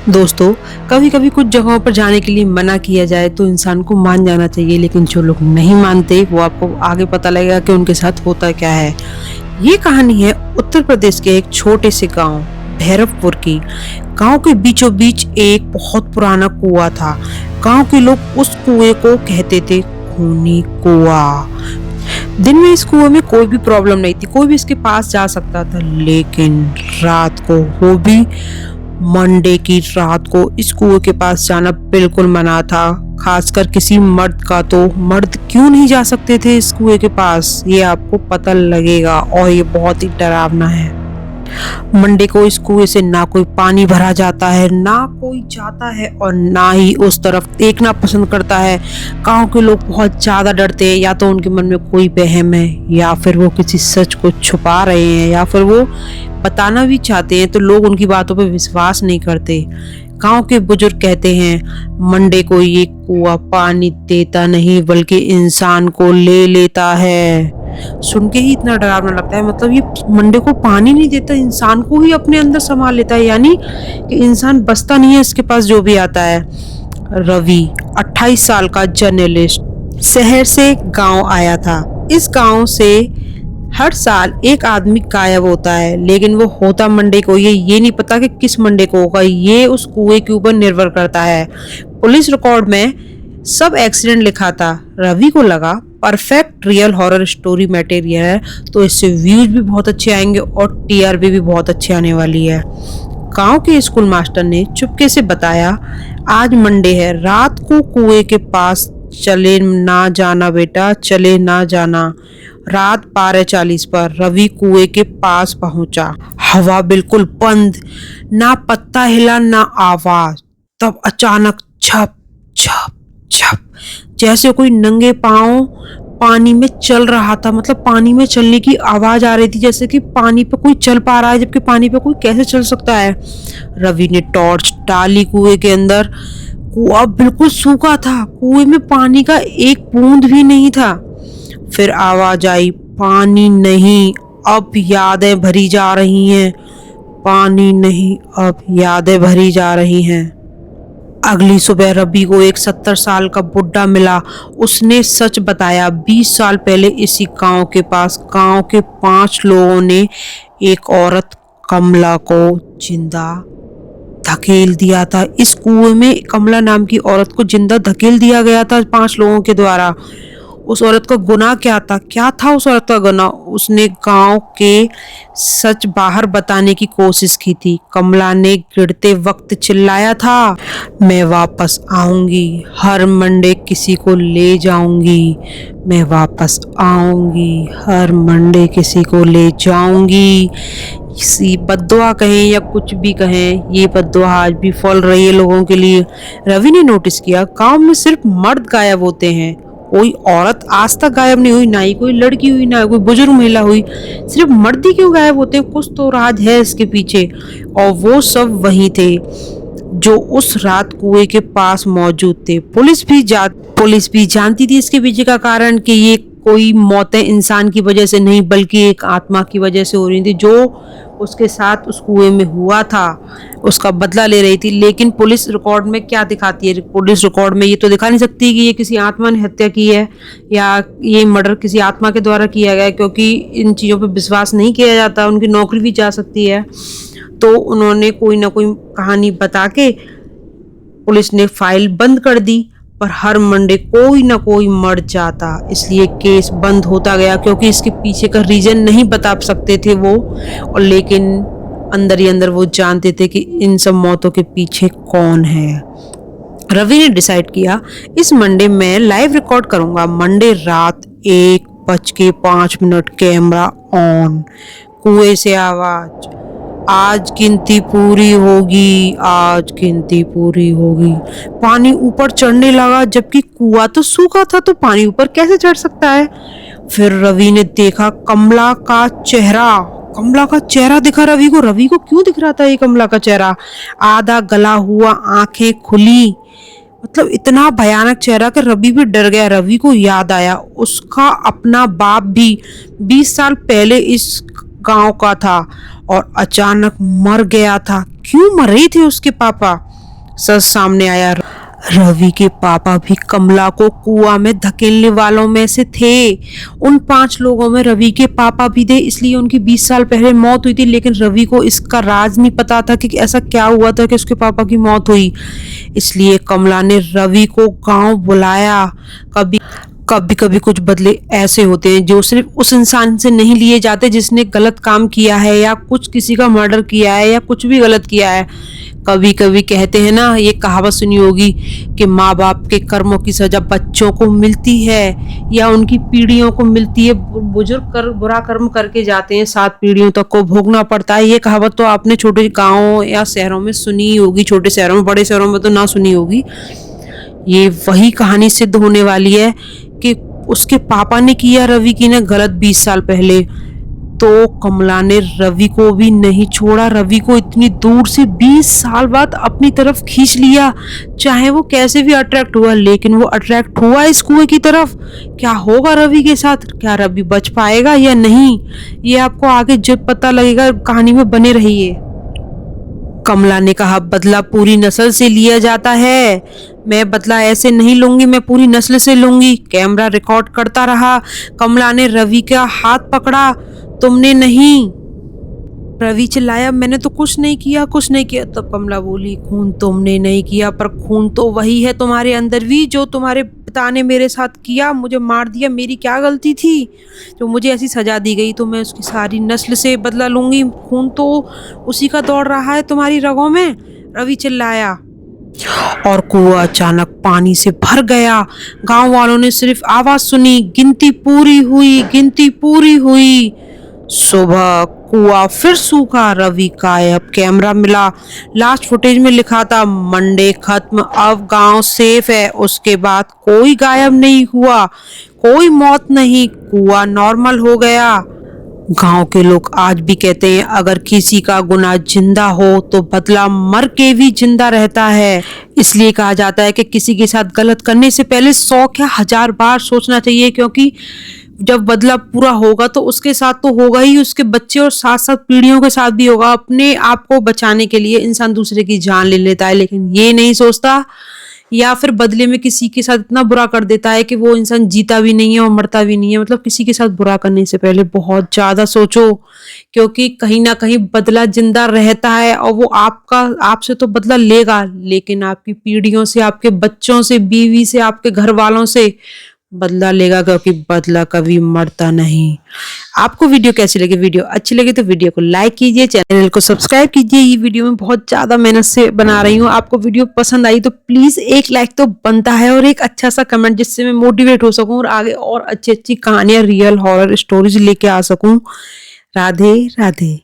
दोस्तों, कभी कभी कुछ जगहों पर जाने के लिए मना किया जाए तो इंसान को मान जाना चाहिए, लेकिन जो लोग नहीं मानते वो आपको आगे पता लगेगा कि उनके साथ होता क्या है। ये कहानी है उत्तर प्रदेश के एक छोटे से गांव भैरवपुर की। गांव के बीचों बीच एक बहुत पुराना कुआं था। गांव के लोग उस कुएं को कहते थे खूनी कुआं। दिन में इस कुएं में कोई भी प्रॉब्लम नहीं थी, कोई भी इसके पास जा सकता था, लेकिन रात को, वो भी मंडे की रात को, इस कुएं के पास जाना बिल्कुल मना था। खासकर किसी मर्द का। तो मर्द क्यों नहीं जा सकते थे इस कुएं के पास, ये आपको पता लगेगा और ये बहुत ही डरावना है। मंडे को इस कुएं से ना कोई पानी भरा जाता है, ना कोई जाता है और ना ही उस तरफ देखना पसंद करता है। गांव के लोग बहुत ज्यादा डरते हैं, या तो उनके मन में कोई वहम है, या फिर वो किसी सच को छुपा रहे हैं, या फिर वो बताना भी चाहते हैं तो लोग उनकी बातों पर विश्वास नहीं करते। गांव के बुजुर्ग कहते हैं मंडे को ये कुआं पानी देता नहीं बल्कि इंसान को ले लेता है। सुन के ही इतना डरावना लगता है। मतलब ये मंडे को पानी नहीं देता, इंसान को ही अपने अंदर संभाल लेता है, यानी कि इंसान बचता नहीं है इसके पास जो भी आता है। रवि 28 साल का जर्नलिस्ट शहर से गांव आया था। इस गांव से हर साल एक आदमी गायब होता है, लेकिन वो होता मंडे को ये नहीं पता कि किस मंडे को होगा। ये उस कुएं के ऊपर निर्भर करता है। पुलिस रिकॉर्ड में सब एक्सीडेंट लिखा था। रवि को लगा perfect real horror story material है, तो इससे व्यूज भी बहुत अच्छे आएंगे और टीआरपी भी बहुत अच्छी आने वाली है। गांव के स्कूल मास्टर ने चुपके से बताया, आज मंडे है, रात को कुएं के पास चले ना जाना बेटा, चले ना जाना। रात 12:40 पर रवि कुएं के पास पहुंचा। हवा बिल्कुल बंद, ना पत्ता हिला ना आवाज। तब अचानक छप छप छप, जैसे कोई नंगे पांव पानी में चल रहा था। मतलब पानी में चलने की आवाज आ रही थी, जैसे कि पानी पे कोई चल पा रहा है, जबकि पानी पे कोई कैसे चल सकता है। रवि ने टॉर्च डाली कुएं के अंदर। कुआं बिल्कुल सूखा था, कुएं में पानी का एक बूंद भी नहीं था। फिर आवाज आई, पानी नहीं, अब यादें भरी जा रही हैं। पानी नहीं, अब यादें भरी जा रही हैं। अगली सुबह रवि को एक 70 साल का बुड्ढा मिला। उसने सच बताया, 20 साल पहले इसी गांव के पास गांव के 5 लोगों ने एक औरत कमला को जिंदा धकेल दिया था। इस कुएं में कमला नाम की औरत को जिंदा धकेल दिया गया था 5 लोगों के द्वारा। उस औरत का गुनाह क्या था उस औरत का गुनाह? उसने गांव के सच बाहर बताने की कोशिश की थी। कमला ने गिरते वक्त चिल्लाया था, मैं वापस आऊंगी, हर मंडे किसी को ले जाऊंगी, मैं वापस आऊंगी, हर मंडे किसी को ले जाऊंगी। इसी बद्दुआ कहें या कुछ भी कहें, ये बद्दुआ आज भी फल रही है लोगों के लिए। रवि ने नोटिस किया, गांव में सिर्फ मर्द गायब होते हैं, कोई औरत आज तक गायब नहीं हुई, ना ही कोई लड़की हुई, ना कोई बुजुर्ग महिला हुई। सिर्फ मर्द ही क्यों गायब होते हैं? कुछ तो राज है इसके पीछे। और वो सब वही थे जो उस रात कुएं के पास मौजूद थे। पुलिस भी जानती थी इसके पीछे का कारण, कि ये कोई मौतें इंसान की वजह से नहीं बल्कि एक आत्मा की वजह से हो रही थी, जो उसके साथ उस कुएं में हुआ था, उसका बदला ले रही थी। लेकिन पुलिस रिकॉर्ड में क्या दिखाती है? पुलिस रिकॉर्ड में ये तो दिखा नहीं सकती कि ये किसी आत्मा ने हत्या की है या ये मर्डर किसी आत्मा के द्वारा किया गया है, क्योंकि इन चीज़ों पर विश्वास नहीं किया जाता। उनकी नौकरी भी जा सकती है। तो उन्होंने कोई ना कोई कहानी बता के पुलिस ने फाइल बंद कर दी। पर हर मंडे कोई ना कोई मर जाता, इसलिए केस बंद होता गया, क्योंकि इसके पीछे का रीजन नहीं बता सकते थे वो। और लेकिन अंदर ही अंदर वो जानते थे कि इन सब मौतों के पीछे कौन है। रवि ने डिसाइड किया, इस मंडे मैं लाइव रिकॉर्ड करूंगा। मंडे रात 1:05 कैमरा ऑन, कुएं से आवाज, आज गिनती पूरी होगी, आज गिनती पूरी होगी। पानी ऊपर चढ़ने लगा, जबकि कुआं तो सूखा था, तो पानी ऊपर कैसे चढ़ सकता है? फिर रवि ने देखा कमला का चेहरा दिखा रवि को। रवि को क्यों दिख रहा था ये कमला का चेहरा? आधा गला हुआ, आंखें खुली, मतलब इतना भयानक चेहरा कि रवि भी डर गया। रवि को याद आया, उसका अपना बाप भी 20 साल पहले इस गांव का था और अचानक मर गया था। क्यों मर रहे थे उसके पापा? सच सामने आया। रवि के पापा भी कमला को कुआं में धकेलने वालों में से थे। उन 5 लोगों में रवि के पापा भी थे, इसलिए उनकी 20 साल पहले मौत हुई थी। लेकिन रवि को इसका राज नहीं पता था कि ऐसा क्या हुआ था कि उसके पापा की मौत हुई। इसलिए कमला ने रवि को गांव बुलाया। कभी कभी कभी कुछ बदले ऐसे होते हैं जो सिर्फ उस इंसान से नहीं लिए जाते जिसने गलत काम किया है या कुछ किसी का मर्डर किया है या कुछ भी गलत किया है। कभी कभी कहते हैं ना, ये कहावत सुनी होगी कि माँ बाप के कर्मों की सजा बच्चों को मिलती है या उनकी पीढ़ियों को मिलती है। बुजुर्ग बुरा कर्म करके जाते हैं, 7 पीढ़ियों तक को भोगना पड़ता है। ये कहावत तो आपने छोटे गाँव या शहरों में सुनी होगी, छोटे शहरों में, बड़े शहरों में तो ना सुनी होगी। ये वही कहानी सिद्ध होने वाली है कि उसके पापा ने किया रवि की ने गलत 20 साल पहले, तो कमला ने रवि को भी नहीं छोड़ा। रवि को इतनी दूर से 20 साल बाद अपनी तरफ खींच लिया। चाहे वो कैसे भी अट्रैक्ट हुआ, लेकिन वो अट्रैक्ट हुआ इस कुएं की तरफ। क्या होगा रवि के साथ? क्या रवि बच पाएगा या नहीं? ये आपको आगे जब पता लगेगा। कहानी में बने रहिए। कमला ने कहा, बदला पूरी नस्ल से लिया जाता है। मैं बदला ऐसे नहीं लूंगी, मैं पूरी नस्ल से लूंगी। कैमरा रिकॉर्ड करता रहा। कमला ने रवि का हाथ पकड़ा। तुमने नहीं। रवि चिल्लाया, मैंने तो कुछ नहीं किया, कुछ नहीं किया। तब कमला बोली, खून तुमने नहीं किया, पर खून तो वही है तुम्हारे अंदर भी जो तुम्हारे पिता ने मेरे साथ किया, मुझे मार दिया। मेरी क्या गलती थी जो मुझे ऐसी सजा दी गई? तो मैं उसकी सारी नस्ल से बदला लूंगी। खून तो उसी का दौड़ रहा है तुम्हारी रगों में। रवि चिल्लाया और कुआं अचानक पानी से भर गया। गांव वालों ने सिर्फ आवाज सुनी, गिनती पूरी हुई, गिनती पूरी हुई। सुबह कुआं फिर सूखा, रवि गायब। कैमरा मिला। लास्ट फुटेज में लिखा था, मंडे खत्म, अब गांव सेफ है। उसके बाद कोई गायब नहीं हुआ, कोई मौत नहीं, कुआं नॉर्मल हो गया। गांव के लोग आज भी कहते हैं, अगर किसी का गुनाह जिंदा हो तो बदला मर के भी जिंदा रहता है। इसलिए कहा जाता है कि किसी के साथ गलत करने से पहले 100 या 1000 बार सोचना चाहिए, क्योंकि जब बदला पूरा होगा तो उसके साथ तो होगा ही, उसके बच्चे और साथ साथ पीढ़ियों के साथ भी होगा। अपने आप को बचाने के लिए इंसान दूसरे की जान ले लेता है, लेकिन ये नहीं सोचता, या फिर बदले में किसी के साथ इतना बुरा कर देता है कि वो इंसान जीता भी नहीं है और मरता भी नहीं है। मतलब किसी के साथ बुरा करने से पहले बहुत ज्यादा सोचो, क्योंकि कहीं ना कहीं बदला जिंदा रहता है और वो आपसे तो बदला लेगा, लेकिन आपकी पीढ़ियों से, आपके बच्चों से, बीवी से, आपके घर वालों से बदला लेगा, क्योंकि बदला कभी मरता नहीं। आपको वीडियो कैसी लगी? वीडियो अच्छी लगी तो वीडियो को लाइक कीजिए, चैनल को सब्सक्राइब कीजिए। ये वीडियो में बहुत ज्यादा मेहनत से बना रही हूँ। आपको वीडियो पसंद आई तो प्लीज एक लाइक तो बनता है और एक अच्छा सा कमेंट, जिससे मैं मोटिवेट हो सकूं और आगे और अच्छी अच्छी कहानियां, रियल हॉरर स्टोरीज लेके आ सकूं। राधे राधे।